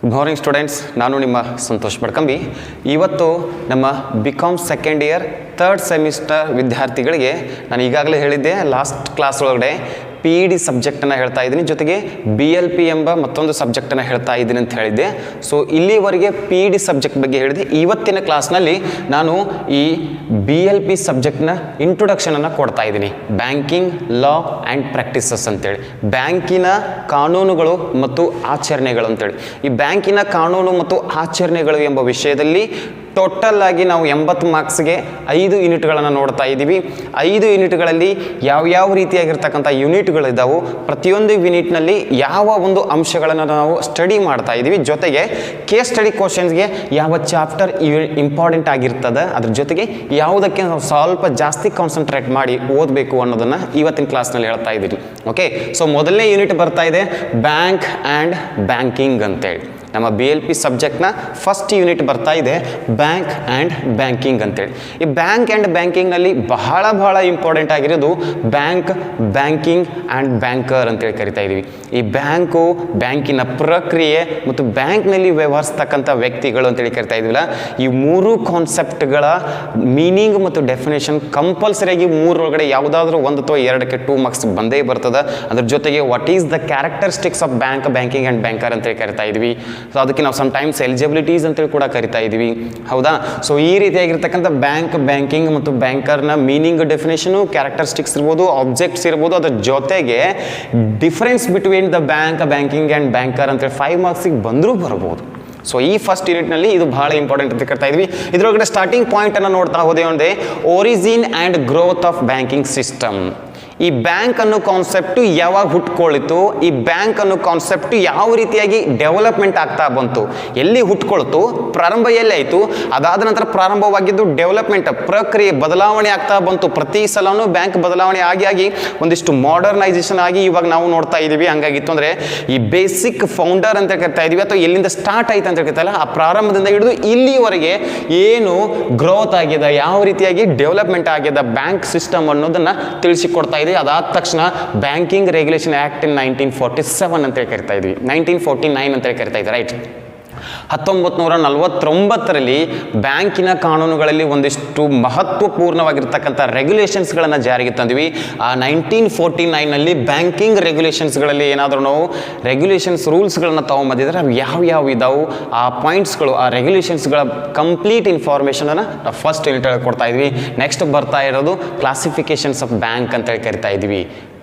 Good morning students, ನಾನು ನಿಮ್ಮ ಸಂತೋಷ್ ಬಡ್ಕಂಬಿ. ಇವತ್ತು ನಮ್ಮ BCom second year third semester ವಿದ್ಯಾರ್ಥಿಗಳಿಗೆ ನಾನು ಈಗಾಗಲೇ ಹೇಳಿದ್ದೆ ಲಾಸ್ಟ್ ಕ್ಲಾಸ್ ಒಳಗಡೆ PED ಸಬ್ಜೆಕ್ಟನ್ನು ಹೇಳ್ತಾ ಇದ್ದೀನಿ, ಜೊತೆಗೆ BLP ಎಂಬ ಮತ್ತೊಂದು ಸಬ್ಜೆಕ್ಟನ್ನು ಹೇಳ್ತಾ ಇದ್ದೀನಿ ಅಂತ ಹೇಳಿದ್ದೆ. ಸೊ ಇಲ್ಲಿವರೆಗೆ PED ಸಬ್ಜೆಕ್ಟ್ ಬಗ್ಗೆ ಹೇಳಿದೆ. ಇವತ್ತಿನ ಕ್ಲಾಸ್ನಲ್ಲಿ ನಾನು ಈ BLP ಸಬ್ಜೆಕ್ಟ್ನ ಇಂಟ್ರೊಡಕ್ಷನನ್ನು ಕೊಡ್ತಾ ಇದ್ದೀನಿ. ಬ್ಯಾಂಕಿಂಗ್ ಲಾ ಆ್ಯಂಡ್ ಪ್ರಾಕ್ಟೀಸಸ್ ಅಂತೇಳಿ, ಬ್ಯಾಂಕಿನ ಕಾನೂನುಗಳು ಮತ್ತು ಆಚರಣೆಗಳು ಅಂತೇಳಿ. ಈ ಬ್ಯಾಂಕಿನ ಕಾನೂನು ಮತ್ತು ಆಚರಣೆಗಳು ಎಂಬ ವಿಷಯದಲ್ಲಿ ಟೋಟಲ್ ಆಗಿ ನಾವು 80 ಮಾರ್ಕ್ಸ್ಗೆ 5 ಯೂನಿಟ್ಗಳನ್ನು ನೋಡ್ತಾ ಇದ್ದೀವಿ. 5 ಯೂನಿಟ್ಗಳಲ್ಲಿ ಯಾವ್ಯಾವ ರೀತಿಯಾಗಿರ್ತಕ್ಕಂಥ ಯೂನಿಟ್ಗಳಿದ್ದಾವೆ, ಪ್ರತಿಯೊಂದು ಯೂನಿಟ್ನಲ್ಲಿ ಯಾವ ಒಂದು ಅಂಶಗಳನ್ನು ನಾವು ಸ್ಟಡಿ ಮಾಡ್ತಾ ಇದ್ದೀವಿ, ಜೊತೆಗೆ ಕೇಸ್ ಸ್ಟಡಿ ಕ್ವಶನ್ಸ್ಗೆ ಯಾವ ಚಾಪ್ಟರ್ ಇಂಪಾರ್ಟೆಂಟ್ ಆಗಿರ್ತದೆ, ಅದ್ರ ಜೊತೆಗೆ ಯಾವುದಕ್ಕೆ ನಾವು ಸ್ವಲ್ಪ ಜಾಸ್ತಿ ಕಾನ್ಸಂಟ್ರೇಟ್ ಮಾಡಿ ಓದಬೇಕು ಅನ್ನೋದನ್ನು ಇವತ್ತಿನ ಕ್ಲಾಸ್ನಲ್ಲಿ ಹೇಳ್ತಾ ಇದ್ದೀವಿ. ಓಕೆ, ಸೊ ಮೊದಲನೇ ಯೂನಿಟ್ ಬರ್ತಾ ಇದೆ ಬ್ಯಾಂಕ್ ಆ್ಯಂಡ್ ಬ್ಯಾಂಕಿಂಗ್ ಅಂತೇಳಿ. ನಮ್ಮ BLP ಸಬ್ಜೆಕ್ಟ್ನ ಫಸ್ಟ್ ಯೂನಿಟ್ ಬರ್ತಾ ಇದೆ ಬ್ಯಾಂಕ್ ಆ್ಯಂಡ್ ಬ್ಯಾಂಕಿಂಗ್ ಅಂತೇಳಿ. ಈ ಬ್ಯಾಂಕ್ ಆ್ಯಂಡ್ ಬ್ಯಾಂಕಿಂಗ್ನಲ್ಲಿ ಬಹಳ ಇಂಪಾರ್ಟೆಂಟ್ ಆಗಿರೋದು ಬ್ಯಾಂಕ್, ಬ್ಯಾಂಕಿಂಗ್ ಆ್ಯಂಡ್ ಬ್ಯಾಂಕರ್ ಅಂತೇಳಿ ಕರಿತಾ ಇದ್ದೀವಿ. ಈ ಬ್ಯಾಂಕು, ಬ್ಯಾಂಕಿನ ಪ್ರಕ್ರಿಯೆ ಮತ್ತು ಬ್ಯಾಂಕ್ನಲ್ಲಿ ವ್ಯವಹರಿಸ್ತಕ್ಕಂಥ ವ್ಯಕ್ತಿಗಳು ಅಂತೇಳಿ ಕರಿತಾ ಇದ್ದೀವಲ್ಲ, ಈ ಮೂರು ಕಾನ್ಸೆಪ್ಟ್ಗಳ ಮೀನಿಂಗ್ ಮತ್ತು ಡೆಫಿನೇಷನ್ ಕಂಪಲ್ಸರಿಯಾಗಿ ಮೂರೊಳಗಡೆ ಯಾವುದಾದ್ರೂ ಒಂದು ಅಥವಾ ಎರಡಕ್ಕೆ 2 ಮಾರ್ಕ್ಸ್ ಬಂದೇ ಬರ್ತದೆ. ಅದ್ರ ಜೊತೆಗೆ what is the characteristics of bank, banking and banker ಅಂತೇಳಿ ಕರಿತಾ ಇದ್ವಿ. ಸೊ ಅದಕ್ಕೆ ನಾವು ಸಮ್ಟೈಮ್ಸ್ ಎಲಿಜಿಬಿಲಿಟೀಸ್ ಅಂತೇಳಿ ಕೂಡ ಕರಿತಾ ಇದ್ದೀವಿ, ಹೌದಾ? ಸೊ ಈ ರೀತಿಯಾಗಿರ್ತಕ್ಕಂಥ ಬ್ಯಾಂಕ್, ಬ್ಯಾಂಕಿಂಗ್ ಮತ್ತು ಬ್ಯಾಂಕರ್ನ ಮೀನಿಂಗ್, ಡೆಫಿನೇಷನು, ಕ್ಯಾರೆಕ್ಟರಿಸ್ಟಿಕ್ಸ್ ಇರ್ಬೋದು, ಆಬ್ಜೆಕ್ಟ್ಸ್ ಇರ್ಬೋದು, ಅದ್ರ ಜೊತೆಗೆ difference between the bank, banking and banker ಅಂತೇಳಿ 5 ಮಾರ್ಕ್ಸಿಗೆ ಬಂದರೂ ಬರ್ಬೋದು. ಸೊ ಈ ಫಸ್ಟ್ ಯೂನಿಟ್ನಲ್ಲಿ ಇದು ಬಹಳ ಇಂಪಾರ್ಟೆಂಟ್ ಅಂತ ಕರ್ತಾ ಇದ್ವಿ. ಇದರೊಳಗಡೆ ಸ್ಟಾರ್ಟಿಂಗ್ ಪಾಯಿಂಟನ್ನು ನೋಡ್ತಾ ಹೋದೇವೆ ಅಂದರೆ origin and growth of banking system. ಈ ಬ್ಯಾಂಕ್ ಅನ್ನೋ ಕಾನ್ಸೆಪ್ಟು ಯಾವಾಗ ಹುಟ್ಕೊಳ್ತು, ಈ ಬ್ಯಾಂಕ್ ಅನ್ನೋ ಕಾನ್ಸೆಪ್ಟು ಯಾವ ರೀತಿಯಾಗಿ ಡೆವಲಪ್ಮೆಂಟ್ ಆಗ್ತಾ ಬಂತು, ಎಲ್ಲಿ ಹುಟ್ಕೊಳ್ತು, ಪ್ರಾರಂಭ ಎಲ್ಲಿ ಆಯಿತು, ಅದಾದ ನಂತರ ಪ್ರಾರಂಭವಾಗಿದ್ದು ಡೆವಲಪ್ಮೆಂಟ್ ಪ್ರಕ್ರಿಯೆ ಬದಲಾವಣೆ ಆಗ್ತಾ ಬಂತು. ಪ್ರತಿ ಸಲನೂ ಬ್ಯಾಂಕ್ ಬದಲಾವಣೆ ಆಗಿ ಒಂದಿಷ್ಟು ಮಾಡರ್ನೈಸೇಷನ್ ಆಗಿ ಇವಾಗ ನಾವು ನೋಡ್ತಾ ಇದ್ದೀವಿ. ಹಂಗಾಗಿತ್ತು ಅಂದರೆ ಈ ಬೇಸಿಕ್ ಫೌಂಡರ್ ಅಂತ ಕರಿತಾ ಇದ್ದೀವಿ, ಅಥವಾ ಎಲ್ಲಿಂದ ಸ್ಟಾರ್ಟ್ ಆಯ್ತು ಅಂತ ಕರಿತಲ್ಲ, ಆ ಪ್ರಾರಂಭದಿಂದ ಹಿಡಿದು ಇಲ್ಲಿವರೆಗೆ ಏನು ಗ್ರೋತ್ ಆಗಿದೆ, ಯಾವ ರೀತಿಯಾಗಿ ಡೆವಲಪ್ಮೆಂಟ್ ಆಗಿದೆ ಬ್ಯಾಂಕ್ ಸಿಸ್ಟಮ್ ಅನ್ನೋದನ್ನು ತಿಳಿಸಿಕೊಡ್ತಾ ಇದೆ. ಅದಾದ ತಕ್ಷಣ ಬ್ಯಾಂಕಿಂಗ್ ರೆಗ್ಯುಲೇಷನ್ ಆ್ಯಕ್ಟ್ ಇನ್ 1947 ಅಂತೇಳಿ ಕರಿತಾ ಇದ್ವಿ, 1949 ಅಂತೇಳಿ ಕರಿತಾ ಇದ್ವಿ, ರೈಟ್? 1949ರಲ್ಲಿ ಬ್ಯಾಂಕಿನ ಕಾನೂನುಗಳಲ್ಲಿ ಒಂದಿಷ್ಟು ಮಹತ್ವಪೂರ್ಣವಾಗಿರ್ತಕ್ಕಂಥ ರೆಗ್ಯುಲೇಷನ್ಸ್ಗಳನ್ನು ಜಾರಿಗೆ ತಂದ್ವಿ. ಆ 1949ನಲ್ಲಿ ಬ್ಯಾಂಕಿಂಗ್ ರೆಗ್ಯುಲೇಷನ್ಸ್ಗಳಲ್ಲಿ ಏನಾದರೂ ನಾವು ರೆಗ್ಯುಲೇಷನ್ಸ್ ರೂಲ್ಸ್ಗಳನ್ನು ತೊಗೊಂಬಂದಿದ್ರೆ ಅವು ಯಾವ್ಯಾವ ಇದಾವೆ, ಆ ಪಾಯಿಂಟ್ಸ್ಗಳು, ಆ ರೆಗ್ಯುಲೇಷನ್ಸ್ಗಳ ಕಂಪ್ಲೀಟ್ ಇನ್ಫಾರ್ಮೇಷನನ್ನು ನಾವು ಫಸ್ಟ್ ಯೂನಿಟ್ ಕೊಡ್ತಾ ಇದ್ವಿ. ನೆಕ್ಸ್ಟ್ ಬರ್ತಾ ಇರೋದು ಕ್ಲಾಸಿಫಿಕೇಷನ್ಸ್ ಆಫ್ ಬ್ಯಾಂಕ್ ಅಂತೇಳಿ ಕರಿತಾ ಇದ್ವಿ.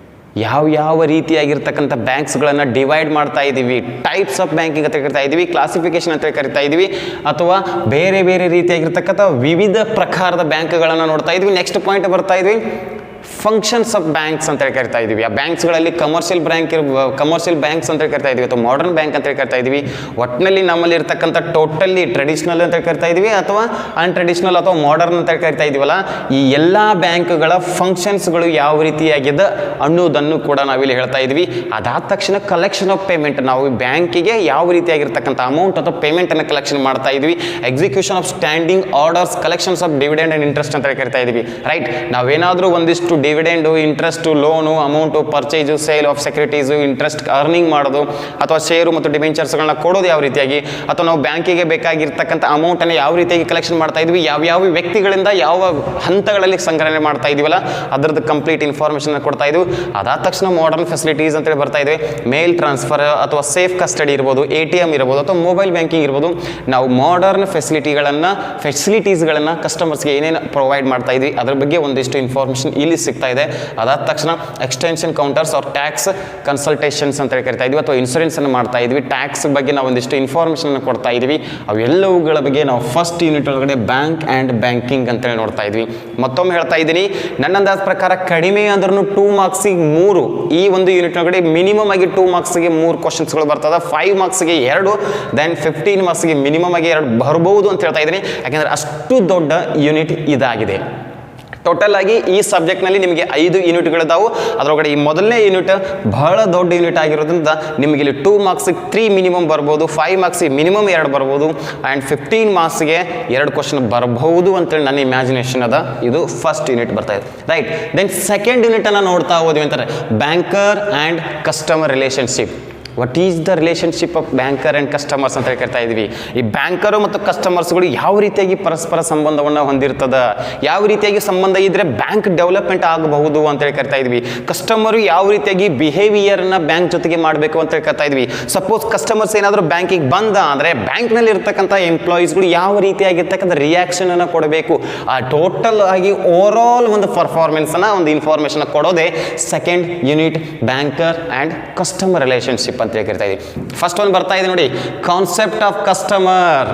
ಯಾವ ರೀತಿಯಾಗಿರ್ತಕ್ಕಂಥ ಬ್ಯಾಂಕ್ಸ್ಗಳನ್ನು ಡಿವೈಡ್ ಮಾಡ್ತಾ ಇದ್ದೀವಿ, ಟೈಪ್ಸ್ ಆಫ್ ಬ್ಯಾಂಕಿಂಗ್ ಅಂತ ಕರಿತಾ ಇದ್ದೀವಿ, ಕ್ಲಾಸಿಫಿಕೇಶನ್ ಅಂತ ಕರಿತಾ ಇದ್ದೀವಿ, ಅಥವಾ ಬೇರೆ ರೀತಿಯಾಗಿರ್ತಕ್ಕಂಥ ವಿವಿಧ ಪ್ರಕಾರದ ಬ್ಯಾಂಕ್ಗಳನ್ನು ನೋಡ್ತಾ ಇದ್ವಿ. ನೆಕ್ಸ್ಟ್ ಪಾಯಿಂಟ್ ಬರ್ತಾ ಇದ್ವಿ ಫಂಕ್ಷನ್ಸ್ ಆಫ್ ಬ್ಯಾಂಕ್ಸ್ ಅಂತ ಕರಿತಾ ಇದ್ದೀವಿ. ಆ ಬ್ಯಾಂಕ್ಸ್ಗಳಲ್ಲಿ ಕಮರ್ಷಿಯಲ್ ಬ್ಯಾಂಕ್ಸ್ ಅಂತ ಕರಿತಾ ಇದ್ದೀವಿ, ಅಥವಾ ಮಾಡರ್ನ್ ಬ್ಯಾಂಕ್ ಅಂತ ಕರಿತಾ ಇದ್ದೀವಿ. ಒಟ್ಟಿನಲ್ಲಿ ನಮ್ಮಲ್ಲಿ ಇರ್ತಕ್ಕಂಥ ಟೋಟಲಿ ಟ್ರೆಡಿಷನಲ್ ಅಂತ ಕರಿತಾ ಇದ್ದೀವಿ, ಅಥವಾ ಅನ್ಟ್ರೆಡಿಷನಲ್ ಅಥವಾ ಮಾಡರ್ನ್ ಅಂತ ಕರಿತಾ ಇದ್ದೀವಲ್ಲ, ಈ ಎಲ್ಲ ಬ್ಯಾಂಕ್ಗಳ ಫಂಕ್ಷನ್ಸ್ಗಳು ಯಾವ ರೀತಿಯಾಗಿದೆ ಅನ್ನೋದನ್ನು ಕೂಡ ನಾವಿಲ್ಲಿ ಹೇಳ್ತಾ ಇದ್ವಿ. ಅದಾದ ತಕ್ಷಣ ಕಲೆಕ್ಷನ್ ಆಫ್ ಪೇಮೆಂಟ್, ನಾವು ಬ್ಯಾಂಕಿಗೆ ಯಾವ ರೀತಿಯಾಗಿರ್ತಕ್ಕಂಥ ಅಮೌಂಟ್ ಅಥವಾ ಪೇಮೆಂಟನ್ನು ಕಲೆಕ್ಷನ್ ಮಾಡ್ತಾ ಇದ್ವಿ. Execution of standing orders, collections of dividend and interest ಅಂತ ಕರಿತಾ ಇದ್ವಿ, ರೈಟ್? ನಾವೇನಾದರೂ ಒಂದಿಷ್ಟು dividend, interest, loan, amount, purchase, sale of securities, interest earning ಮಾಡೋದು, ಅಥವಾ ಷೇರು ಮತ್ತು ಡಿಬೆಂಚರ್ಸ್ಗಳನ್ನ ಕೊಡೋದು ಯಾವ ರೀತಿಯಾಗಿ, ಅಥವಾ ನಾವು ಬ್ಯಾಂಕಿಗೆ ಬೇಕಾಗಿರ್ತಕ್ಕಂಥ ಅಮೌಂಟನ್ನು ಯಾವ ರೀತಿಯಾಗಿ ಕಲೆಕ್ಷನ್ ಮಾಡ್ತಾ ಇದ್ವಿ, ಯಾವ ವ್ಯಕ್ತಿಗಳಿಂದ ಯಾವ ಹಂತಗಳಲ್ಲಿ ಸಂಗ್ರಹಣೆ ಮಾಡ್ತಾ ಇದೀವಲ್ಲ ಅದರದ್ದು ಕಂಪ್ಲೀಟ್ ಇನ್ಫಾರ್ಮೇಷನ್ ಕೊಡ್ತಾ ಇದ್ವಿ. ಅದಾದ ತಕ್ಷಣ ಮಾಡರ್ನ್ ಫೆಸಿಲಿಟೀಸ್ ಅಂತೇಳಿ ಬರ್ತಾ ಇದ್ವಿ. ಮೇಲ್ ಟ್ರಾನ್ಸ್ಫರ್ ಅಥವಾ ಸೇಫ್ ಕಸ್ಟಡಿ ಇರ್ಬೋದು, ATM ಇರ್ಬೋದು, ಅಥವಾ ಮೊಬೈಲ್ ಬ್ಯಾಂಕಿಂಗ್ ಇರ್ಬೋದು. ನಾವು ಮಾಡರ್ನ್ ಫೆಸಿಲಿಟೀಸ್ಗಳನ್ನು ಕಸ್ಟಮರ್ಸ್ಗೆ ಏನೇನು ಪ್ರೊವೈಡ್ ಮಾಡ್ತಾ ಇದ್ವಿ ಅದ್ರ ಬಗ್ಗೆ ಒಂದಿಷ್ಟು ಇನ್ಫಾರ್ಮೇಷನ್ ಇಲ್ಲಿ ಸಿಗ್ತಾ ಇದೆ. ಅದಾದ ತಕ್ಷಣ extension counters or tax consultations ಅಂತ ಕರಿತಾ ಇದ್ವಿ, ಅಥವಾ ಇನ್ಶೂರೆನ್ಸ್ ಅನ್ನು ಮಾಡ್ತಾ ಇದ್ವಿ. ಟ್ಯಾಕ್ಸ್ ಬಗ್ಗೆ ನಾವು ಒಂದಿಷ್ಟು ಇನ್ಫಾರ್ಮೇಷನ್ ಕೊಡ್ತಾ ಇದ್ವಿ. ಅವೆಲ್ಲವುಗಳ ಬಗ್ಗೆ ನಾವು ಫಸ್ಟ್ ಯೂನಿಟ್ ಒಳಗಡೆ ಬ್ಯಾಂಕ್ ಆ್ಯಂಡ್ ಬ್ಯಾಂಕಿಂಗ್ ಅಂತೇಳಿ ನೋಡ್ತಾ ಇದ್ವಿ. ಮತ್ತೊಮ್ಮೆ ಹೇಳ್ತಾ ಇದ್ದೀನಿ, ನನ್ನ ಅಂದಾಜ್ ಪ್ರಕಾರ ಕಡಿಮೆ ಅಂದ್ರೂ 2 ಮಾರ್ಕ್ಸಿಗೆ 3, ಈ ಒಂದು ಯೂನಿಟ್ ಒಳಗಡೆ ಮಿನಿಮಮ್ ಆಗಿ 2 ಮಾರ್ಕ್ಸ್ಗೆ 3 ಕ್ವಶನ್ಸ್ಗಳು ಬರ್ತದೆ, 5 ಮಾರ್ಕ್ಸ್ಗೆ 2, ದೆನ್ 15 ಮಾರ್ಕ್ಸ್ಗೆ ಮಿನಿಮಮ್ ಆಗಿ 2 ಬರ್ಬೋದು ಅಂತ ಹೇಳ್ತಾ ಇದ್ದೀನಿ. ಯಾಕೆಂದರೆ ಅಷ್ಟು ದೊಡ್ಡ ಯೂನಿಟ್ ಇದಾಗಿದೆ. ಟೋಟಲ್ ಆಗಿ ಈ ಸಬ್ಜೆಕ್ಟ್ನಲ್ಲಿ ನಿಮಗೆ 5 ಯೂನಿಟ್ಗಳಿದ್ದಾವೆ. ಅದರೊಳಗಡೆ ಈ ಮೊದಲನೇ ಯೂನಿಟ್ ಬಹಳ ದೊಡ್ಡ ಯೂನಿಟ್ ಆಗಿರೋದ್ರಿಂದ ನಿಮಗೆ ಇಲ್ಲಿ 2 ಮಾರ್ಕ್ಸಿಗೆ 3 ಮಿನಿಮಮ್ ಬರ್ಬೋದು, 5 ಮಾರ್ಕ್ಸಿಗೆ ಮಿನಿಮಮ್ 2 ಬರ್ಬೋದು, ಆ್ಯಂಡ್ 15 ಮಾರ್ಕ್ಸ್ಗೆ 2 ಕ್ವಶನ್ ಬರಬಹುದು ಅಂತೇಳಿ ನನ್ನ ಇಮ್ಯಾಜಿನೇಷನ್ ಅದ. ಇದು ಫಸ್ಟ್ ಯೂನಿಟ್ ಬರ್ತಾ ಇದೆ, ರೈಟ್? ದೆನ್ ಸೆಕೆಂಡ್ ಯೂನಿಟನ್ನು ನೋಡ್ತಾ ಹೋದ್ವಿ ಅಂತಾರೆ banker and customer relationship. What is the relationship of banker and customers ಅಂತ ಕರಿತಾ ಇದ್ವಿ. ಈ ಬ್ಯಾಂಕರು ಮತ್ತು ಕಸ್ಟಮರ್ಸ್ಗಳು ಯಾವ ರೀತಿಯಾಗಿ ಪರಸ್ಪರ ಸಂಬಂಧವನ್ನು ಹೊಂದಿರ್ತದ, ಯಾವ ರೀತಿಯಾಗಿ ಸಂಬಂಧ ಇದ್ದರೆ ಬ್ಯಾಂಕ್ ಡೆವಲಪ್ಮೆಂಟ್ ಆಗಬಹುದು ಅಂತೇಳಿ ಕರಿತಾ ಇದ್ವಿ. ಕಸ್ಟಮರು ಯಾವ ರೀತಿಯಾಗಿ ಬಿಹೇವಿಯರ್ನ ಬ್ಯಾಂಕ್ ಜೊತೆಗೆ ಮಾಡಬೇಕು ಅಂತ ಕರಿತಾ ಇದ್ವಿ. ಸಪೋಸ್ ಕಸ್ಟಮರ್ಸ್ ಏನಾದರೂ ಬ್ಯಾಂಕಿಗೆ ಬಂದ ಅಂದರೆ ಬ್ಯಾಂಕ್ನಲ್ಲಿ ಇರ್ತಕ್ಕಂಥ ಎಂಪ್ಲಾಯೀಸ್ಗಳು ಯಾವ ರೀತಿಯಾಗಿರ್ತಕ್ಕಂಥ ರಿಯಾಕ್ಷನನ್ನು ಕೊಡಬೇಕು, ಆ ಟೋಟಲ್ ಆಗಿ ಓವರ್ ಆಲ್ ಒಂದು ಪರ್ಫಾರ್ಮೆನ್ಸನ್ನು ಒಂದು ಇನ್ಫಾರ್ಮೇಷನ್ ಕೊಡೋದೇ second unit banker and customer relationship ಅಂತ ಕರಿತಾ ಇದ್ದೀವಿ. ಫಸ್ಟ್ ಒಂದು ಬರ್ತಾ ಇದೆ ನೋಡಿ, ಕಾನ್ಸೆಪ್ಟ್ ಆಫ್ ಕಸ್ಟಮರ್.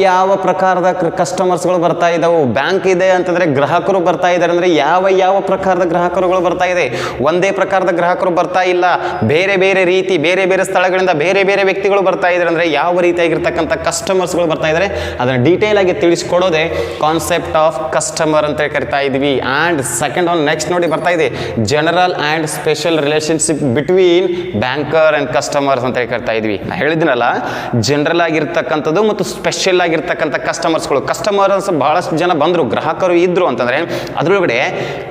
ಯಾವ ಪ್ರಕಾರದ ಕಸ್ಟಮರ್ಸ್ಗಳು ಬರ್ತಾ ಇದ್ದಾವೆ. ಬ್ಯಾಂಕ್ ಇದೆ ಅಂತಂದರೆ ಗ್ರಾಹಕರು ಬರ್ತಾ ಇದ್ದಾರೆ ಅಂದರೆ ಯಾವ ಪ್ರಕಾರದ ಗ್ರಾಹಕರುಗಳು ಬರ್ತಾ ಇದೆ. ಒಂದೇ ಪ್ರಕಾರದ ಗ್ರಾಹಕರು ಬರ್ತಾ ಇಲ್ಲ, ಬೇರೆ ಬೇರೆ ರೀತಿ ಬೇರೆ ಬೇರೆ ಸ್ಥಳಗಳಿಂದ ಬೇರೆ ಬೇರೆ ವ್ಯಕ್ತಿಗಳು ಬರ್ತಾ ಇದ್ದಾರೆ ಅಂದರೆ ಯಾವ ರೀತಿಯಾಗಿರ್ತಕ್ಕಂಥ ಕಸ್ಟಮರ್ಸ್ಗಳು ಬರ್ತಾ ಇದ್ದಾರೆ ಅದನ್ನು ಡೀಟೇಲ್ ಆಗಿ ತಿಳಿಸ್ಕೊಡೋದೇ ಕಾನ್ಸೆಪ್ಟ್ ಆಫ್ ಕಸ್ಟಮರ್ ಅಂತ ಕರಿತಾ ಇದ್ವಿ. ಆ್ಯಂಡ್ ಸೆಕೆಂಡ್ ಒಂದು ನೆಕ್ಸ್ಟ್ ನೋಡಿ ಬರ್ತಾ ಇದೆ, general and special relationship between banker and customers ಅಂತ ಕರಿತಾ ಇದ್ವಿ. ನಾನು ಹೇಳಿದ್ನಲ್ಲ, ಜನರಲ್ ಆಗಿರ್ತಕ್ಕಂಥದ್ದು ಮತ್ತು ಸ್ಪೆಷಲ್ ಆಗಿರ್ತಕ್ಕಂಥ ಕಸ್ಟಮರ್ಸ್ ಬಹಳಷ್ಟು ಜನ ಬಂದರು, ಗ್ರಾಹಕರು ಇದ್ದರು ಅಂತಂದರೆ ಅದರೊಳಗಡೆ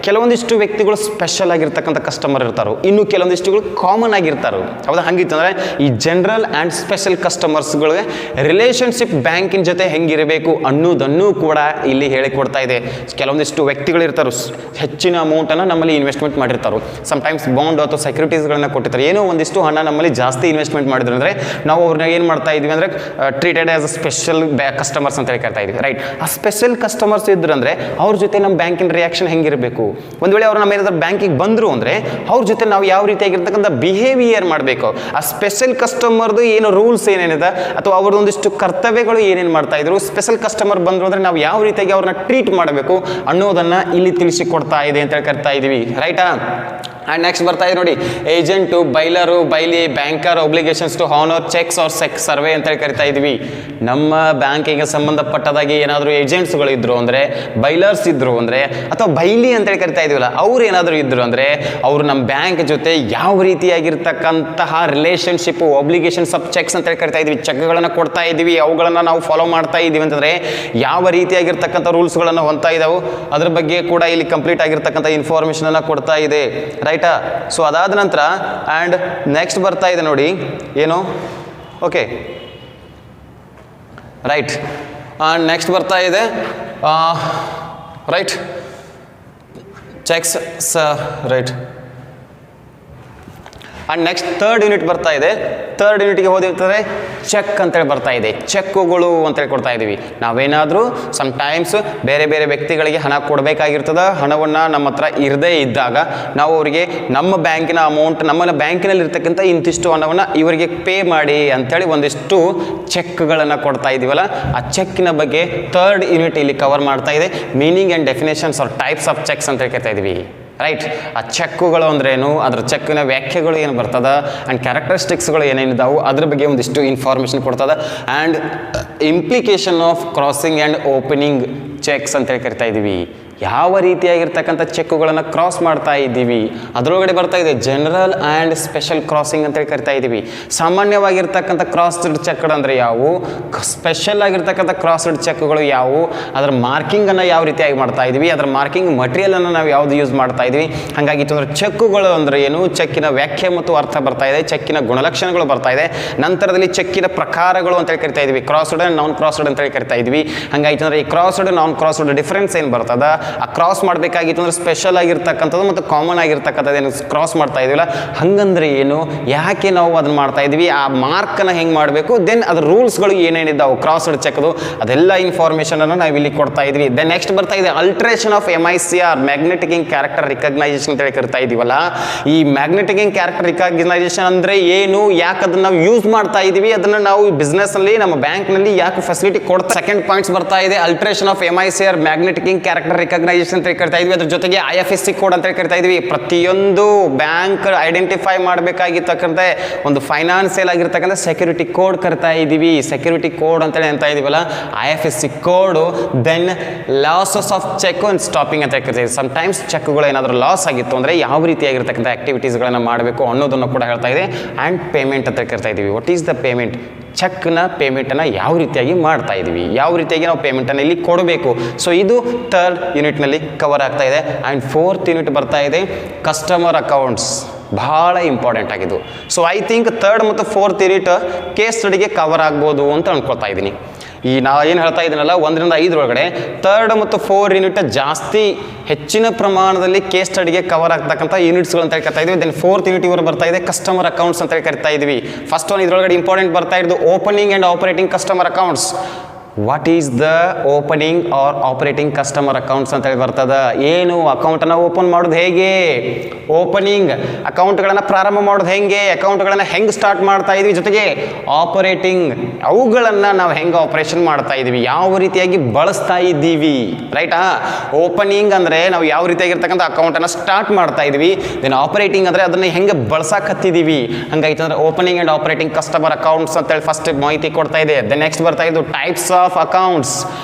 ಕೆಲವೊಂದಿಷ್ಟು ವ್ಯಕ್ತಿಗಳು ಸ್ಪೆಷಲ್ ಆಗಿರ್ತಕ್ಕಂಥ ಕಸ್ಟಮರ್ ಇರ್ತಾರೆ, ಇನ್ನು ಕೆಲವೊಂದಿಷ್ಟುಗಳು ಕಾಮನ್ ಆಗಿರ್ತಾರೆ. ಹೌದಾ? ಹಂಗಿತ್ತಂದರೆ ಈ ಜನರಲ್ ಆ್ಯಂಡ್ ಸ್ಪೆಷಲ್ ಕಸ್ಟಮರ್ಸ್ಗಳಿಗೆ ರಿಲೇಷನ್ಶಿಪ್ ಬ್ಯಾಂಕಿನ ಜೊತೆ ಹೆಂಗಿರಬೇಕು ಅನ್ನೋದನ್ನು ಕೂಡ ಇಲ್ಲಿ ಹೇಳಿಕೊಡ್ತಾ ಇದೆ. ಕೆಲವೊಂದಿಷ್ಟು ವ್ಯಕ್ತಿಗಳು ಇರ್ತಾರೆ, ಹೆಚ್ಚಿನ ಅಮೌಂಟನ್ನು ನಮ್ಮಲ್ಲಿ ಇನ್ವೆಸ್ಟ್ಮೆಂಟ್ ಮಾಡಿರ್ತಾರೆ, ಸಮ್ಟೈಮ್ಸ್ ಬಾಂಡ್ ಅಥವಾ ಸೆಕ್ಯೂರಿಟೀಸ್ಗಳನ್ನ ಕೊಟ್ಟಿರ್ತಾರೆ, ಏನೋ ಒಂದಿಷ್ಟು ಹಣ ನಮ್ಮಲ್ಲಿ ಜಾಸ್ತಿ ಇನ್ವೆಸ್ಟ್ಮೆಂಟ್ ಮಾಡಿದ್ರು ಅಂದರೆ ನಾವು ಅವ್ರನ್ನ ಏನು ಮಾಡ್ತಾ ಇದ್ವಿ ಅಂದರೆ treated as a special customers ಅಂತ ಹೇಳಿ ಕರಿತಾ ಇದ್ವಿ. ರೈಟ್? ಆ ಸ್ಪೆಷಲ್ ಕಸ್ಟಮರ್ಸ್ ಇದ್ರು ಅಂದರೆ ಅವ್ರ ಜೊತೆ ನಮ್ಮ ಬ್ಯಾಂಕಿನ ರಿಯಾಕ್ಷನ್ ಹೆಂಗಿರಬೇಕು, ಒಂದು ವೇಳೆ ಅವ್ರು ನಮ್ಮ ಏನಾದರೂ ಬ್ಯಾಂಕಿಗೆ ಬಂದರು ಅಂದರೆ ಅವ್ರ ಜೊತೆ ನಾವು ಯಾವ ರೀತಿಯಾಗಿರ್ತಕ್ಕಂಥ ಬಿಹೇವಿಯರ್ ಮಾಡಬೇಕು, ಆ ಸ್ಪೆಷಲ್ ಕಸ್ಟಮರ್ದು ಏನು ರೂಲ್ಸ್ ಏನೇನಿದೆ ಅಥವಾ ಅವ್ರದ್ದೊಂದಿಷ್ಟು ಕರ್ತವ್ಯಗಳು ಏನೇನು ಮಾಡ್ತಾ ಇದ್ರು, ಸ್ಪೆಷಲ್ ಕಸ್ಟಮರ್ ಬಂದರು ಅಂದರೆ ನಾವು ಯಾವ ರೀತಿಯಾಗಿ ಅವ್ರನ್ನ ಟ್ರೀಟ್ ಮಾಡಬೇಕು ಅನ್ನೋದನ್ನು ಇಲ್ಲಿ ತಿಳಿಸಿಕೊಡ್ತಾ ಇದೆ ಅಂತ ಹೇಳಿ ಕರಿತಾ ಇದ್ದೀವಿ. ರೈಟಾ? ಆ್ಯಂಡ್ ನೆಕ್ಸ್ಟ್ ಬರ್ತಾ ಇದೆ ನೋಡಿ, agent, bailor, bailee, banker obligations to honour cheques are survey ಅಂತೇಳಿ ಕರಿತಾ ಇದ್ವಿ. ನಮ್ಮ ಬ್ಯಾಂಕಿಗೆ ಸಂಬಂಧಪಟ್ಟದಾಗಿ ಏನಾದರೂ ಏಜೆಂಟ್ಸ್ಗಳು ಇದ್ದರು ಅಂದರೆ, ಬೈಲರ್ಸ್ ಇದ್ದರು ಅಂದರೆ, ಅಥವಾ ಬೈಲಿ ಅಂತೇಳಿ ಕರಿತಾ ಇದೀವಲ್ಲ ಅವ್ರು ಏನಾದರೂ ಇದ್ದರು ಅಂದರೆ ಅವರು ನಮ್ಮ ಬ್ಯಾಂಕ್ ಜೊತೆ ಯಾವ ರೀತಿಯಾಗಿರ್ತಕ್ಕಂತಹ ರಿಲೇಷನ್ಶಿಪ್, ಒಬ್ಲಿಗೇಷನ್ಸ್ ಆಫ್ ಚೆಕ್ಸ್ ಅಂತೇಳಿ ಕರಿತಾ ಇದ್ವಿ, ಚೆಕ್ಗಳನ್ನು ಕೊಡ್ತಾ ಇದ್ದೀವಿ, ಅವುಗಳನ್ನು ನಾವು ಫಾಲೋ ಮಾಡ್ತಾ ಇದ್ದೀವಿ ಅಂತಂದರೆ ಯಾವ ರೀತಿಯಾಗಿರ್ತಕ್ಕಂಥ ರೂಲ್ಸ್ಗಳನ್ನು ಹೊಂದ್ತಾ ಇದ್ದಾವೆ ಅದ್ರ ಬಗ್ಗೆ ಕೂಡ ಇಲ್ಲಿ ಕಂಪ್ಲೀಟ್ ಆಗಿರ್ತಕ್ಕಂಥ ಇನ್ಫಾರ್ಮೇಷನನ್ನು ಕೊಡ್ತಾ ಇದೆ. ರೈಟಾ? ಸೊ ಅದಾದ ನಂತರ ಆ್ಯಂಡ್ ನೆಕ್ಸ್ಟ್ ಬರ್ತಾ ಇದೆ ನೋಡಿ, ಏನು, ಓಕೆ ರೈಟ್. ನೆಕ್ಸ್ಟ್ ಬರ್ತಾ ಇದೆ right cheques right. And next third unit ಬರ್ತಾ ಇದೆ. ಥರ್ಡ್ ಯೂನಿಟ್ಗೆ ಹೋದಿರ್ತದೆ ಚೆಕ್ ಅಂತೇಳಿ ಬರ್ತಾ ಇದೆ. ಚೆಕ್ಕುಗಳು ಅಂತೇಳಿ ಕೊಡ್ತಾ ಇದ್ದೀವಿ. ನಾವೇನಾದರೂ ಸಮ್ಟೈಮ್ಸ್ ಬೇರೆ ಬೇರೆ ವ್ಯಕ್ತಿಗಳಿಗೆ ಹಣ ಕೊಡಬೇಕಾಗಿರ್ತದೆ, ಹಣವನ್ನು ನಮ್ಮ ಹತ್ರ ಇರದೇ ಇದ್ದಾಗ ನಾವು ಅವರಿಗೆ ನಮ್ಮ ಬ್ಯಾಂಕಿನ ಅಮೌಂಟ್, ನಮ್ಮ ಬ್ಯಾಂಕಿನಲ್ಲಿ ಇರ್ತಕ್ಕಂಥ ಇಂತಿಷ್ಟು ಹಣವನ್ನು ಇವರಿಗೆ ಪೇ ಮಾಡಿ ಅಂಥೇಳಿ ಒಂದಿಷ್ಟು ಚೆಕ್ಗಳನ್ನು ಕೊಡ್ತಾ ಇದ್ದೀವಲ್ಲ, ಆ ಚೆಕ್ಕಿನ ಬಗ್ಗೆ ಥರ್ಡ್ ಯೂನಿಟ್ ಇಲ್ಲಿ ಕವರ್ ಮಾಡ್ತಾ ಇದೆ. Meaning and definitions or types of checks ಅಂತ ಹೇಳ್ತಾ ಇದ್ದೀವಿ. ರೈಟ್? ಆ ಚೆಕ್ಕುಗಳು ಅಂದ್ರೇನು, ಅದರ ಚೆಕ್ಕಿನ ವ್ಯಾಖ್ಯೆಗಳು ಏನು ಬರ್ತದೆ, ಆ್ಯಂಡ್ ಕ್ಯಾರೆಕ್ಟರಿಸ್ಟಿಕ್ಸ್ಗಳು ಏನೇನಿದಾವೆ ಅದ್ರ ಬಗ್ಗೆ ಒಂದಿಷ್ಟು ಇನ್ಫಾರ್ಮೇಷನ್ ಕೊಡ್ತದೆ. And implication of crossing and opening cheques ಅಂತೇಳಿ ಕರಿತಾ ಇದ್ದೀವಿ. ಯಾವ ರೀತಿಯಾಗಿರ್ತಕ್ಕಂಥ ಚೆಕ್ಕುಗಳನ್ನು ಕ್ರಾಸ್ ಮಾಡ್ತಾ ಇದ್ದೀವಿ ಅದರೊಳಗಡೆ ಬರ್ತಾ ಇದೆ ಜನರಲ್ ಆ್ಯಂಡ್ ಸ್ಪೆಷಲ್ ಕ್ರಾಸಿಂಗ್ ಅಂತೇಳಿ ಕರಿತಾ ಇದ್ದೀವಿ. ಸಾಮಾನ್ಯವಾಗಿರ್ತಕ್ಕಂಥ ಕ್ರಾಸ್ಡ್ ಚೆಕ್ಗಳು ಅಂದರೆ ಯಾವುವು, ಸ್ಪೆಷಲ್ ಆಗಿರ್ತಕ್ಕಂಥ ಕ್ರಾಸ್ಡ್ ಚೆಕ್ಗಳು ಯಾವುವು, ಅದರ ಮಾರ್ಕಿಂಗನ್ನು ಯಾವ ರೀತಿಯಾಗಿ ಮಾಡ್ತಾ ಇದ್ದೀವಿ, ಅದರ ಮಾರ್ಕಿಂಗ್ ಮಟೀರಿಯಲನ್ನು ನಾವು ಯಾವುದು ಯೂಸ್ ಮಾಡ್ತಾ ಇದ್ದೀವಿ. ಹಾಗಾಗಿತ್ತು ಅಂದರೆ ಚೆಕ್ಕುಗಳು ಅಂದರೆ ಏನು, ಚೆಕ್ಕಿನ ವ್ಯಾಖ್ಯೆ ಮತ್ತು ಅರ್ಥ ಬರ್ತಾ ಇದೆ, ಚೆಕ್ಕಿನ ಗುಣಲಕ್ಷಣಗಳು ಬರ್ತಾ ಇದೆ. ನಂತರದಲ್ಲಿ ಚೆಕ್ಕಿನ ಪ್ರಕಾರಗಳು ಅಂತೇಳಿ ಕರಿತಾ ಇದ್ದೀವಿ, ಕ್ರಾಸ್ಡ್ ಆ್ಯಂಡ್ ನಾನ್ ಕ್ರಾಸ್ಡ್ ಅಂತೇಳಿ ಕರಿತಾ ಇದ್ವಿ. ಹಾಗಾಗಿತ್ತು ಅಂದರೆ ಈ ಕ್ರಾಸ್ಡ್ ನಾನ್ ಕ್ರಾಸ್ಡ್ ಡಿಫ್ರೆನ್ಸ್ ಏನು ಬರ್ತದ, ಆ ಕ್ರಾಸ್ ಮಾಡಬೇಕಾಗಿತ್ತು ಅಂದರೆ ಸ್ಪೆಷಲ್ ಆಗಿರ್ತಕ್ಕಂಥದ್ದು ಮತ್ತು ಕಾಮನ್ ಆಗಿರ್ತಕ್ಕಂಥದ್ದು ಏನು ಕ್ರಾಸ್ ಮಾಡ್ತಾ ಇದೀವಲ್ಲ, ಹಂಗಂದ್ರೆ ಏನು, ಯಾಕೆ ನಾವು ಅದನ್ನು ಮಾಡ್ತಾ ಇದ್ವಿ, ಆ ಮಾರ್ಕನ್ನು ಹೆಂಗೆ ಮಾಡಬೇಕು, ದೆನ್ ಅದ್ರ ರೂಲ್ಸ್ಗಳು ಏನೇನಿದ್ದಾವೆ ಕ್ರಾಸ್ಡ್ ಚೆಕ್ದು ಅದೆಲ್ಲ ಇನ್ಫಾರ್ಮೇಷನನ್ನು ನಾವು ಇಲ್ಲಿ ಕೊಡ್ತಾ ಇದ್ವಿ. ದೆನ್ ನೆಕ್ಸ್ಟ್ ಬರ್ತಾ ಇದೆ alteration of MICR, magnetic character recognition ಅಂತ ಹೇಳಿ ಕರಿತಾ ಇದೀವಲ್ಲ. ಈ ಮ್ಯಾಗ್ನೆಟಿಕ್ ಕ್ಯಾರೆಕ್ಟರ್ ರಿಕಗ್ನೈಸೇಷನ್ ಅಂದರೆ ಏನು, ಯಾಕೆ ಅದನ್ನು ನಾವು ಯೂಸ್ ಮಾಡ್ತಾ ಇದ್ದೀವಿ, ಅದನ್ನು ನಾವು ಬಿಸ್ನೆಸ್ನಲ್ಲಿ ನಮ್ಮ ಬ್ಯಾಂಕ್ನಲ್ಲಿ ಯಾಕೆ ಫೆಸಿಲಿಟಿ ಕೊಡ್ತಾ. ಸೆಕೆಂಡ್ ಪಾಯಿಂಟ್ಸ್ ಬರ್ತಾ ಇದೆ alteration of MICR, magnetic character recognition ಅಂತ ಕರಿತಾ ಇದ್ವಿ. ಅದ್ರ ಜೊತೆಗೆ IFSC ಕೋಡ್ ಅಂತ ಕರಿತಾ ಇದ್ವಿ. ಪ್ರತಿಯೊಂದು ಬ್ಯಾಂಕ್ ಐಡೆಂಟಿಫೈ ಮಾಡಬೇಕಾಗಿರ್ತಕ್ಕಂಥ ಒಂದು ಫೈನಾನ್ಸಿಯಲ್ ಆಗಿರ್ತಕ್ಕಂಥ ಸೆಕ್ಯೂರಿಟಿ ಕೋಡ್ ಕರಿತಾ ಇದ್ದೀವಿ. ಸೆಕ್ಯೂರಿಟಿ ಕೋಡ್ ಅಂತೇಳಿ ಅಂತ ಇದೀವಲ್ಲ, IFSC code. Then losses of check and stopping ಅಂತ ಕರಿತೀವಿ. ಸಮ್ಟೈಮ್ಸ್ ಚೆಕ್ಗಳು ಏನಾದರೂ ಲಾಸ್ ಆಗಿತ್ತು ಅಂದರೆ ಯಾವ ರೀತಿಯಾಗಿರ್ತಕ್ಕಂಥ ಆಕ್ಟಿವಿಟೀಸ್ಗಳನ್ನು ಮಾಡಬೇಕು ಅನ್ನೋದನ್ನು ಕೂಡ ಹೇಳ್ತಾ ಇದೆ. ಆ್ಯಂಡ್ ಪೇಮೆಂಟ್ ಅಂತ ಕರಿತಾ ಇದ್ದೀವಿ. ವಾಟ್ ಈಸ್ ದ ಪೇಮೆಂಟ್, ಚೆಕ್ನ ಪೇಮೆಂಟನ್ನು ಯಾವ ರೀತಿಯಾಗಿ ಮಾಡ್ತಾ ಇದ್ದೀವಿ, ಯಾವ ರೀತಿಯಾಗಿ ನಾವು ಪೇಮೆಂಟನ್ನು ಇಲ್ಲಿ ಕೊಡಬೇಕು. ಸೊ ಇದು ಥರ್ಡ್ ಯೂನಿಟ್ನಲ್ಲಿ ಕವರ್ ಆಗ್ತಾ ಇದೆ. ಆ್ಯಂಡ್ ಫೋರ್ತ್ ಯೂನಿಟ್ ಬರ್ತಾ ಇದೆ ಕಸ್ಟಮರ್ ಅಕೌಂಟ್ಸ್. ಭಾಳ ಇಂಪಾರ್ಟೆಂಟ್ ಆಗಿದ್ದು. ಸೊ ಐ ಥಿಂಕ್ ಥರ್ಡ್ ಮತ್ತು ಫೋರ್ತ್ ಯೂನಿಟ್ ಕೇಸ್ ಸ್ಟಡಿಗೆ ಕವರ್ ಆಗ್ಬೋದು ಅಂತ ಅನ್ಕೊಳ್ತಾ ಇದ್ದೀನಿ. ಈ ನಾವು ಏನು ಹೇಳ್ತಾ ಇದ್ದೀನಲ್ಲ 1 ರಿಂದ 5 ಒಳಗಡೆ ಥರ್ಡ್ ಮತ್ತು 4 ಯೂನಿಟ್ ಜಾಸ್ತಿ ಹೆಚ್ಚಿನ ಪ್ರಮಾಣದಲ್ಲಿ ಕೇಸ್ ಸ್ಟಡಿಗೆ ಕವರ್ ಆಗ್ತಕ್ಕಂಥ ಯೂನಿಟ್ಸ್ಗಳು ಅಂತ ಕರಿತಾ ಇದ್ವಿ. ದೆನ್ 4th ಯೂನಿಟ್ ಇವರು ಬರ್ತಾ ಇದೆ ಕಸ್ಟಮರ್ ಅಕೌಂಟ್ಸ್ ಅಂತ ಕರಿತಾ ಇದ್ವಿ. ಫಸ್ಟ್ ಒನ್ ಇದರೊಳಗಡೆ ಇಂಪಾರ್ಟೆಂಟ್ ಬರ್ತಾ ಇರೋದು opening and operating customer accounts. What is the opening R operating customer accounts ಅಂತ ಹೇಳಿ ಬರ್ತದ. ಏನು ಅಕೌಂಟನ್ನು ಓಪನ್ ಮಾಡೋದು ಹೇಗೆ, ಓಪನಿಂಗ್ ಅಕೌಂಟ್ಗಳನ್ನು ಪ್ರಾರಂಭ ಮಾಡೋದು ಹೆಂಗೆ, ಅಕೌಂಟ್ಗಳನ್ನು ಹೆಂಗೆ ಸ್ಟಾರ್ಟ್ ಮಾಡ್ತಾ ಇದ್ವಿ, ಜೊತೆಗೆ ಆಪರೇಟಿಂಗ್ ಅವುಗಳನ್ನು ನಾವು ಹೆಂಗೆ ಆಪರೇಷನ್ ಮಾಡ್ತಾ ಇದ್ದೀವಿ, ಯಾವ ರೀತಿಯಾಗಿ ಬಳಸ್ತಾ ಇದ್ದೀವಿ. ರೈಟಾ? ಓಪನಿಂಗ್ ಅಂದರೆ ನಾವು ಯಾವ ರೀತಿಯಾಗಿರ್ತಕ್ಕಂಥ ಅಕೌಂಟನ್ನು ಸ್ಟಾರ್ಟ್ ಮಾಡ್ತಾ ಇದ್ವಿ. ದೆನ್ ಆಪರೇಟಿಂಗ್ ಅಂದರೆ ಅದನ್ನು ಹೆಂಗೆ ಬಳಸಾಕತ್ತಿದ್ದೀವಿ. ಹಂಗಾಯ್ತು ಅಂದರೆ opening and operating customer accounts ಅಂತೇಳಿ ಫಸ್ಟ್ ಮಾಹಿತಿ ಕೊಡ್ತಾ ಇದೆ. ದೆನ್ ನೆಕ್ಸ್ಟ್ ಬರ್ತಾ ಇದ್ದು ಟೈಪ್ಸ್ ಆಫ್ ಅಕೌಂಟ್ಸ್.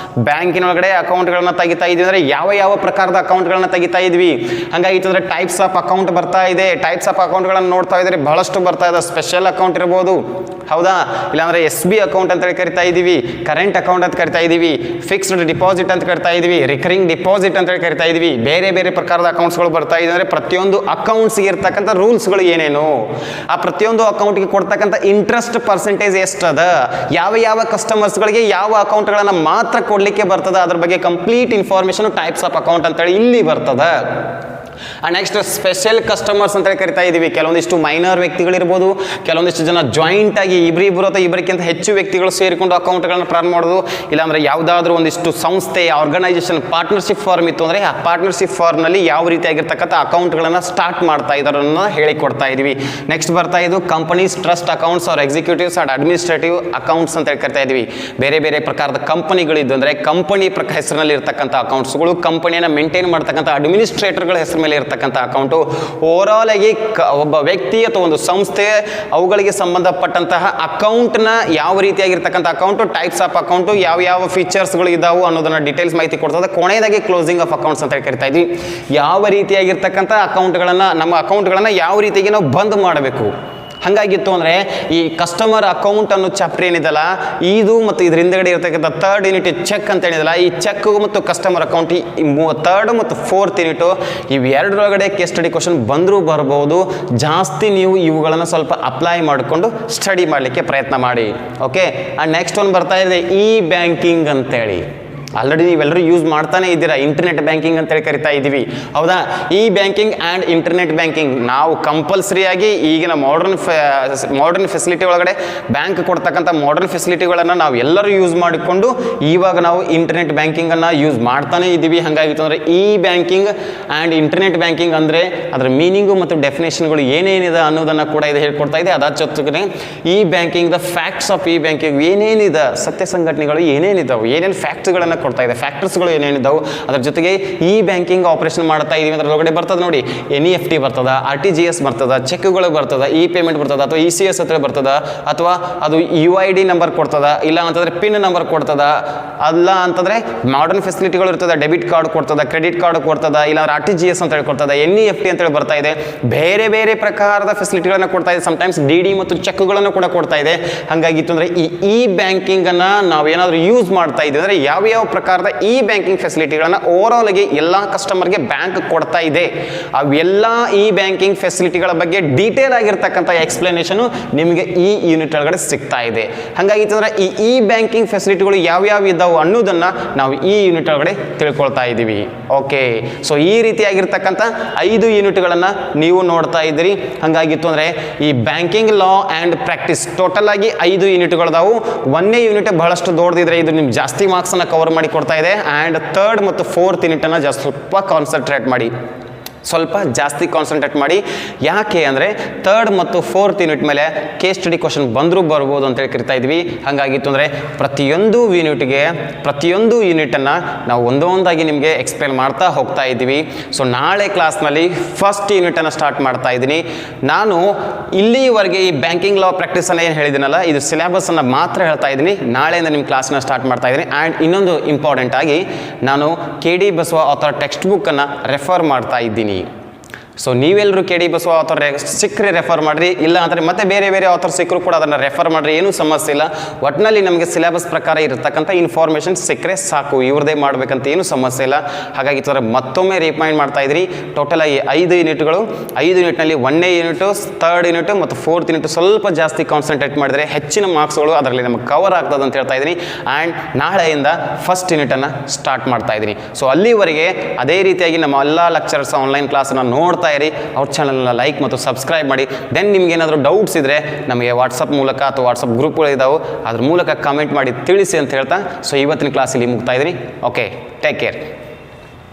ಬ್ಯಾಂಕಿನ ಒಳಗಡೆ ಅಕೌಂಟ್ಗಳನ್ನ ತೆಗಿತಾ ಇದ್ವಿ ಅಂದರೆ ಯಾವ ಯಾವ ಪ್ರಕಾರದ ಅಕೌಂಟ್ಗಳನ್ನ ತೆಗಿತಾ ಇದ್ವಿ. ಹಂಗಾಗಿತ್ತು ಅಂದರೆ ಟೈಪ್ಸ್ ಆಫ್ ಅಕೌಂಟ್ ಬರ್ತಾ ಇದೆ. ಟೈಪ್ಸ್ ಆಫ್ ಅಕೌಂಟ್ಗಳನ್ನು ನೋಡ್ತಾ ಇದ್ರೆ ಬಹಳಷ್ಟು ಬರ್ತಾ ಇದೆ. ಸ್ಪೆಷಲ್ ಅಕೌಂಟ್ ಇರ್ಬೋದು, ಹೌದಾ, ಇಲ್ಲಾಂದ್ರೆ SB ಅಕೌಂಟ್ ಅಂತ ಹೇಳಿ ಕರಿತಾ ಇದ್ದೀವಿ, ಕರೆಂಟ್ ಅಕೌಂಟ್ ಅಂತ ಕರಿತಾ ಇದ್ದೀವಿ, ಫಿಕ್ಸ್ಡ್ ಡಿಪಾಸಿಟ್ ಅಂತ ಕರಿತಾ ಇದ್ದೀವಿ, ರಿಕರಿಂಗ್ ಡಿಪಾಸಿಟ್ ಅಂತ ಹೇಳಿ ಕರಿತಾ ಇದ್ದೀವಿ. ಬೇರೆ ಬೇರೆ ಪ್ರಕಾರದ ಅಕೌಂಟ್ಸ್ಗಳು ಬರ್ತಾ ಇದೆ. ಅಂದರೆ ಪ್ರತಿಯೊಂದು ಅಕೌಂಟ್ಸ್ಗೆ ಇರ್ತಕ್ಕಂಥ ರೂಲ್ಸ್ಗಳು ಏನೇನು, ಆ ಪ್ರತಿಯೊಂದು ಅಕೌಂಟ್ಗೆ ಕೊಡ್ತಕ್ಕಂಥ ಇಂಟ್ರೆಸ್ಟ್ ಪರ್ಸೆಂಟೇಜ್ ಎಷ್ಟದ, ಯಾವ ಯಾವ ಕಸ್ಟಮರ್ಸ್ಗಳಿಗೆ ಯಾವ ಅಕೌಂಟ್ಗಳನ್ನು ಮಾತ್ರ ಕೊಡಲಿಕ್ಕೆ ಬರ್ತದೆ, ಅದ್ರ ಬಗ್ಗೆ complete information types of account ಅಂತೇಳಿ ಇಲ್ಲಿ ಬರ್ತದೆ. ನೆಕ್ಸ್ಟ್ ಸ್ಪೆಷಲ್ ಕಸ್ಟಮರ್ಸ್ ಅಂತೇಳಿ ಕರಿತಾ ಇದ್ದೀವಿ. ಕೆಲವೊಂದಿಷ್ಟು ಮೈನರ್ ವ್ಯಕ್ತಿಗಳಿರ್ಬೋದು, ಕೆಲವೊಂದಿಷ್ಟು ಜನ ಜಾಯಿಂಟ್ ಆಗಿ ಇಬ್ಬರು ಅಥವಾ ಇಬ್ಬರಿಗಿಂತ ಹೆಚ್ಚು ವ್ಯಕ್ತಿಗಳು ಸೇರಿಕೊಂಡು ಅಕೌಂಟ್ಗಳನ್ನು ಪ್ರಾರಂಭ ಮಾಡೋದು. ಇಲ್ಲಾಂದ್ರೆ ಯಾವುದಾದ್ರೂ ಒಂದಿಷ್ಟು ಸಂಸ್ಥೆ ಆರ್ಗನೈಸೇಷನ್ ಪಾರ್ಟ್ನರ್ಶಿಪ್ ಫಾರ್ಮ್ ಇತ್ತು ಅಂದರೆ ಆ ಪಾರ್ಟ್ನರ್ಶಿಪ್ ಫಾರ್ಮ್ನಲ್ಲಿ ಯಾವ ರೀತಿಯಾಗಿರ್ತಕ್ಕಂಥ ಅಕೌಂಟ್ಗಳನ್ನು ಸ್ಟಾರ್ಟ್ ಮಾಡ್ತಾ ಇದ್ದಾರನ್ನ ಹೇಳಿಕೊಡ್ತಾ ಇದ್ದೀವಿ. ನೆಕ್ಸ್ಟ್ ಬರ್ತಾ ಇದು companies trust accounts or executives and administrative accounts ಅಂತೇಳಿ ಕರಿತಾ ಇದ್ದೀವಿ. ಬೇರೆ ಬೇರೆ ಪ್ರಕಾರದ ಕಂಪನಿಗಳಿದ್ದು ಅಂದರೆ ಕಂಪನಿ ಹೆಸರಿನಲ್ಲಿ ಇರ್ತಕ್ಕಂಥ ಅಕೌಂಟ್ಸ್ಗಳು, ಕಂಪನಿಯನ್ನು ಮೇಂಟೈನ್ ಮಾಡ್ತಕ್ಕಂಥ ಅಡ್ಮಿನಿಸ್ಟ್ರೇಟರ್ಗಳ ಹೆಸರು ಮೇಲೆ ಇರ್ತಕ್ಕಂಥ ಅಕೌಂಟು. ಓವರ್ ಆಲ್ ಆಗಿ ಒಬ್ಬ ವ್ಯಕ್ತಿ ಅಥವಾ ಒಂದು ಸಂಸ್ಥೆ ಅವುಗಳಿಗೆ ಸಂಬಂಧಪಟ್ಟಂತಹ ಅಕೌಂಟ್ನ ಯಾವ ರೀತಿಯಾಗಿರ್ತಕ್ಕಂಥ ಅಕೌಂಟು, ಟೈಪ್ಸ್ ಆಫ್ ಅಕೌಂಟು, ಯಾವ ಯಾವ ಫೀಚರ್ಸ್ಗಳು ಇದಾವು ಅನ್ನೋದನ್ನ ಡೀಟೇಲ್ಸ್ ಮಾಹಿತಿ ಕೊಡ್ತದೆ. ಕೊನೆಯದಾಗಿ ಕ್ಲೋಸಿಂಗ್ ಆಫ್ ಅಕೌಂಟ್ಸ್ ಅಂತ ಹೇಳಿ ಕರಿತಾ ಇದ್ವಿ. ಯಾವ ರೀತಿಯಾಗಿರ್ತಕ್ಕಂಥ ಅಕೌಂಟ್ಗಳನ್ನು, ನಮ್ಮ ಅಕೌಂಟ್ಗಳನ್ನು ಯಾವ ರೀತಿಯಾಗಿ ನಾವು ಬಂದ್ ಮಾಡಬೇಕು. ಹಾಗಾಗಿತ್ತು ಅಂದರೆ ಈ ಕಸ್ಟಮರ್ ಅಕೌಂಟ್ ಅನ್ನೋ ಚಾಪ್ಟರ್ ಏನಿದೆಲ್ಲ ಇದು ಮತ್ತು ಇದ್ರ ಹಿಂದಗಡೆ ಇರತಕ್ಕಂಥ ಥರ್ಡ್ ಯೂನಿಟ್ ಚೆಕ್ ಅಂತ ಏನಿದೆಲ್ಲ, ಈ ಚೆಕ್ ಮತ್ತು ಕಸ್ಟಮರ್ ಅಕೌಂಟ್ ಈ ಥರ್ಡ್ ಮತ್ತು ಫೋರ್ತ್ ಯೂನಿಟು ಇವೆರಡರೊಳಗಡೆ ಕೇಸ್ ಸ್ಟಡಿ ಕ್ವಶನ್ ಬಂದರೂ ಬರ್ಬೋದು. ಜಾಸ್ತಿ ನೀವು ಇವುಗಳನ್ನು ಸ್ವಲ್ಪ ಅಪ್ಲೈ ಮಾಡಿಕೊಂಡು ಸ್ಟಡಿ ಮಾಡಲಿಕ್ಕೆ ಪ್ರಯತ್ನ ಮಾಡಿ. ಓಕೆ, ಆ್ಯಂಡ್ ನೆಕ್ಸ್ಟ್ ಒಂದು ಬರ್ತಾ ಇದೆ ಇ ಬ್ಯಾಂಕಿಂಗ್ ಅಂತೇಳಿ. ಆಲ್ರೆಡಿ ನೀವೆಲ್ಲರೂ ಯೂಸ್ ಮಾಡ್ತಾನೆ ಇದ್ದೀರಾ. ಇಂಟರ್ನೆಟ್ ಬ್ಯಾಂಕಿಂಗ್ ಅಂತೇಳಿ ಕರಿತಾ ಇದ್ದೀವಿ, ಹೌದಾ. E banking and internet banking ನಾವು ಕಂಪಲ್ಸರಿಯಾಗಿ ಈಗಿನ ಮಾಡರ್ನ್ ಫೆಸಿಲಿಟಿ ಒಳಗಡೆ ಬ್ಯಾಂಕ್ ಕೊಡ್ತಕ್ಕಂಥ ಮಾಡರ್ನ್ ಫೆಸಿಲಿಟಿಗಳನ್ನು ನಾವು ಎಲ್ಲರೂ ಯೂಸ್ ಮಾಡಿಕೊಂಡು ಇವಾಗ ನಾವು ಇಂಟರ್ನೆಟ್ ಬ್ಯಾಂಕಿಂಗನ್ನು ಯೂಸ್ ಮಾಡ್ತಾನೆ ಇದ್ದೀವಿ. ಹಾಗಾಗಿತ್ತು ಅಂದರೆ E banking and internet banking ಅಂದರೆ ಅದರ ಮೀನಿಂಗು ಮತ್ತು ಡೆಫಿನೇಷನ್ಗಳು ಏನೇನಿದೆ ಅನ್ನೋದನ್ನು ಕೂಡ ಇದು ಹೇಳ್ಕೊಡ್ತಾ ಇದೆ. ಅದಾದ ಜೊತೆಗೆ E banking the facts of E banking, ಏನೇನಿದೆ ಸತ್ಯ ಸಂಘಟನೆಗಳು ಏನೇನಿದ್ದಾವೆ, ಏನೇನು ಫ್ಯಾಕ್ಟ್ಸ್ಗಳನ್ನು ಕೊಡ್ತಾ ಇದೆ, ಫ್ಯಾಕ್ಟರ್ಸ್ಗಳು ಏನೇನಿದ್ದಾವೆ, ಅದರ ಜೊತೆಗೆ ಇ ಬ್ಯಾಂಕಿಂಗ್ ಆಪರೇಷನ್ ಮಾಡ್ತಾ ಇದೀವಿ ಅದರೊಳಗಡೆ ಬರ್ತದೆ ನೋಡಿ. NEFT ಬರ್ತದ, RTGS ಬರ್ತದ, ಚೆಕ್ಗಳು ಬರ್ತದ, ಇ ಪೇಮೆಂಟ್ ಬರ್ತದ, ಅಥವಾ ECS ಹತ್ರ ಬರ್ತದ, ಅಥವಾ ಅದು UID ನಂಬರ್ ಕೊಡ್ತದ, ಇಲ್ಲ ಅಂತಂದ್ರೆ ಪಿನ್ ನಂಬರ್ ಕೊಡ್ತದ, ಅಲ್ಲ ಅಂತಂದ್ರೆ ಮಾಡರ್ನ್ ಫೆಸಿಲಿಟಿಗಳು ಇರ್ತದೆ, ಡೆಬಿಟ್ ಕಾರ್ಡ್ ಕೊಡ್ತದ, ಕ್ರೆಡಿಟ್ ಕಾರ್ಡ್ ಕೊಡ್ತದ, ಇಲ್ಲ RTGS ಅಂತ ಹೇಳಿ ಕೊಡ್ತದ, NEFT ಅಂತ ಹೇಳಿ ಬರ್ತಾ ಇದೆ. ಬೇರೆ ಬೇರೆ ಪ್ರಕಾರದ ಫೆಸಿಲಿಟಿಗಳನ್ನು ಕೊಡ್ತಾ ಇದೆ. ಸಮಟೈಮ್ಸ್ DD ಮತ್ತು ಚೆಕ್ಗಳನ್ನು ಕೂಡ ಕೊಡ್ತಾ ಇದೆ. ಹಾಗಾಗಿತ್ತು ಅಂದರೆ ಈ ಇ ಬ್ಯಾಂಕಿಂಗ್ ಅನ್ನ ನಾವೇನಾದ್ರೂ ಯೂಸ್ ಮಾಡ್ತಾ ಇದ್ದೀವಿ ಅಂದರೆ ಯಾವ ಪ್ರಕಾರದ ಇ ಬ್ಯಾಂಕಿಂಗ್ ಫೆಸಿಲಿಟಿಗಳನ್ನು ಓವರ್ ಆಲ್ ಆಗಿ ಎಲ್ಲ ಕಸ್ಟಮರ್ಗೆ ಬ್ಯಾಂಕ್ ಕೊಡ್ತಾ ಇದೆ. ಅವೆಲ್ಲ ಇ ಬ್ಯಾಂಕಿಂಗ್ ಫೆಸಿಲಿಟಿಗಳ ಬಗ್ಗೆ ಡೀಟೇಲ್ ಆಗಿರ್ತಕ್ಕಂಥ ಎಕ್ಸ್ಪ್ಲನೇಷನ್ ನಿಮಗೆ ಈ ಯೂನಿಟ್ ಒಳಗಡೆ ಸಿಗ್ತಾ ಇದೆ. ಹಾಗಾಗಿತ್ತಂದ್ರೆ ಈ ಇ ಬ್ಯಾಂಕಿಂಗ್ ಫೆಸಿಲಿಟಿಗಳು ಯಾವ್ಯಾವ ಇದ್ದಾವೆ ಅನ್ನೋದನ್ನ ನಾವು ಈ ಯೂನಿಟ್ ಒಳಗಡೆ ತಿಳ್ಕೊಳ್ತಾ ಇದ್ದೀವಿ. ಓಕೆ, ಸೊ ಈ ರೀತಿಯಾಗಿರ್ತಕ್ಕಂಥ 5 ಯೂನಿಟ್ಗಳನ್ನು ನೀವು ನೋಡ್ತಾ ಇದ್ದೀರಿ. ಹಾಗಾಗಿತ್ತು ಅಂದರೆ ಈ banking law and practice total ಆಗಿ 5 ಯೂನಿಟ್ಗಳದಾವು. 1ನೇ ಯೂನಿಟ್ ಬಹಳಷ್ಟು ದೊಡ್ಡದಿದ್ರೆ ಇದು ನಿಮ್ಗೆ ಜಾಸ್ತಿ ಮಾರ್ಕ್ಸನ್ನು ಕವರ್ ಮಾಡಿ ಕೊಡ್ತಾ ಇದೆ. ಆ್ಯಂಡ್ ಥರ್ಡ್ ಮತ್ತು ಫೋರ್ತ್ ಯೂನಿಟನ್ನು ಸ್ವಲ್ಪ ಕಾನ್ಸಂಟ್ರೇಟ್ ಮಾಡಿ, ಸ್ವಲ್ಪ ಜಾಸ್ತಿ ಕಾನ್ಸಂಟ್ರೇಟ್ ಮಾಡಿ. ಯಾಕೆ ಅಂದರೆ ಥರ್ಡ್ ಮತ್ತು ಫೋರ್ತ್ ಯೂನಿಟ್ ಮೇಲೆ ಕೇಸ್ ಸ್ಟಡಿ ಕ್ವಶನ್ ಬಂದರೂ ಬರ್ಬೋದು ಅಂತೇಳಿ ಕರಿತಾ ಇದ್ವಿ. ಹಾಗಾಗಿತ್ತು ಅಂದರೆ ಪ್ರತಿಯೊಂದು ಯೂನಿಟನ್ನು ನಾವು ಒಂದೊಂದಾಗಿ ನಿಮಗೆ ಎಕ್ಸ್ಪ್ಲೇನ್ ಮಾಡ್ತಾ ಹೋಗ್ತಾ ಇದ್ದೀವಿ. ಸೊ ನಾಳೆ ಕ್ಲಾಸ್ನಲ್ಲಿ ಫಸ್ಟ್ ಯೂನಿಟನ್ನು ಸ್ಟಾರ್ಟ್ ಮಾಡ್ತಾ ಇದ್ದೀನಿ. ನಾನು ಇಲ್ಲಿವರೆಗೆ ಈ ಬ್ಯಾಂಕಿಂಗ್ ಲಾ ಪ್ರಾಕ್ಟೀಸನ್ನು ಏನು ಹೇಳಿದ್ದೀನಲ್ಲ, ಇದು ಸಿಲೆಬಸನ್ನು ಮಾತ್ರ ಹೇಳ್ತಾ ಇದ್ದೀನಿ. ನಾಳೆಯಿಂದ ನಿಮ್ಮ ಕ್ಲಾಸ್ನ ಸ್ಟಾರ್ಟ್ ಮಾಡ್ತಾ ಇದ್ದೀನಿ. ಆ್ಯಂಡ್ ಇನ್ನೊಂದು ಇಂಪಾರ್ಟೆಂಟ್ ಆಗಿ ನಾನು KD ಬಸವ ಆಥರ್ ಟೆಕ್ಸ್ಟ್ ಬುಕ್ಕನ್ನು ರೆಫರ್ ಮಾಡ್ತಾ ಇದ್ದೀನಿ. ಸೊ ನೀವೆಲ್ಲರೂ ಕೆ ಡಿ ಬಸವ ಆಥರ್ ಸಿಕ್ಕರೆ ರೆಫರ್ ಮಾಡಿರಿ, ಇಲ್ಲ ಅಂದರೆ ಮತ್ತೆ ಬೇರೆ ಬೇರೆ ಆಥರ್ ಸಿಕ್ಕರು ಕೂಡ ಅದನ್ನು ರೆಫರ್ ಮಾಡಿರಿ, ಏನೂ ಸಮಸ್ಯೆ ಇಲ್ಲ. ಒಟ್ಟಿನಲ್ಲಿ ನಮಗೆ ಸಿಲೆಬಸ್ ಪ್ರಕಾರ ಇರತಕ್ಕಂಥ ಇನ್ಫಾರ್ಮೇಷನ್ ಸಿಕ್ಕರೆ ಸಾಕು, ಇವ್ರದೇ ಮಾಡಬೇಕಂತ ಏನೂ ಸಮಸ್ಯೆ ಇಲ್ಲ. ಹಾಗಾಗಿ ಥರ ಮತ್ತೊಮ್ಮೆ ರಿಮೈಂಡ್ ಮಾಡ್ತಾ ಇದ್ರಿ, ಟೋಟಲ್ ಆಗಿ 5 ಯೂನಿಟ್ಗಳು, 5 ಯೂನಿಟ್ನಲ್ಲಿ 1ನೇ ಯೂನಿಟು, 3rd ಯೂನಿಟು ಮತ್ತು 4th ಯೂನಿಟ್ ಸ್ವಲ್ಪ ಜಾಸ್ತಿ ಕಾನ್ಸಂಟ್ರೇಟ್ ಮಾಡಿದರೆ ಹೆಚ್ಚಿನ ಮಾರ್ಕ್ಸ್ಗಳು ಅದರಲ್ಲಿ ನಮಗೆ ಕವರ್ ಆಗ್ತದೆ ಅಂತ ಹೇಳ್ತಾ ಇದ್ದೀನಿ. ಆ್ಯಂಡ್ ನಾಳೆಯಿಂದ 1st ಯೂನಿಟನ್ನು ಸ್ಟಾರ್ಟ್ ಮಾಡ್ತಾ ಇದ್ದೀನಿ. ಸೊ ಅಲ್ಲಿವರೆಗೆ ಅದೇ ರೀತಿಯಾಗಿ ನಮ್ಮ ಎಲ್ಲ ಲೆಕ್ಚರ್ಸ್ ಆನ್ಲೈನ್ ಕ್ಲಾಸನ್ನು ನೋಡ್ತಾ ಇರಿ. ಅವ್ರ ಚಾನಲ್ನ ಲೈಕ್ ಮತ್ತು ಸಬ್ಸ್ಕ್ರೈಬ್ ಮಾಡಿ. ದೆನ್ ನಿಮ್ಗೆ ಏನಾದರೂ ಡೌಟ್ಸ್ ಇದ್ದರೆ ನಮಗೆ ವಾಟ್ಸಪ್ ಮೂಲಕ ಅಥವಾ ವಾಟ್ಸಪ್ ಗ್ರೂಪ್ಗಳು ಇದ್ದಾವೆ, ಅದ್ರ ಮೂಲಕ ಕಮೆಂಟ್ ಮಾಡಿ ತಿಳಿಸಿ ಅಂತ ಹೇಳ್ತಾ ಸೊ ಇವತ್ತಿನ ಕ್ಲಾಸಲ್ಲಿ ಮುಗ್ತಾ ಇದ್ದೀನಿ. Okay, take care.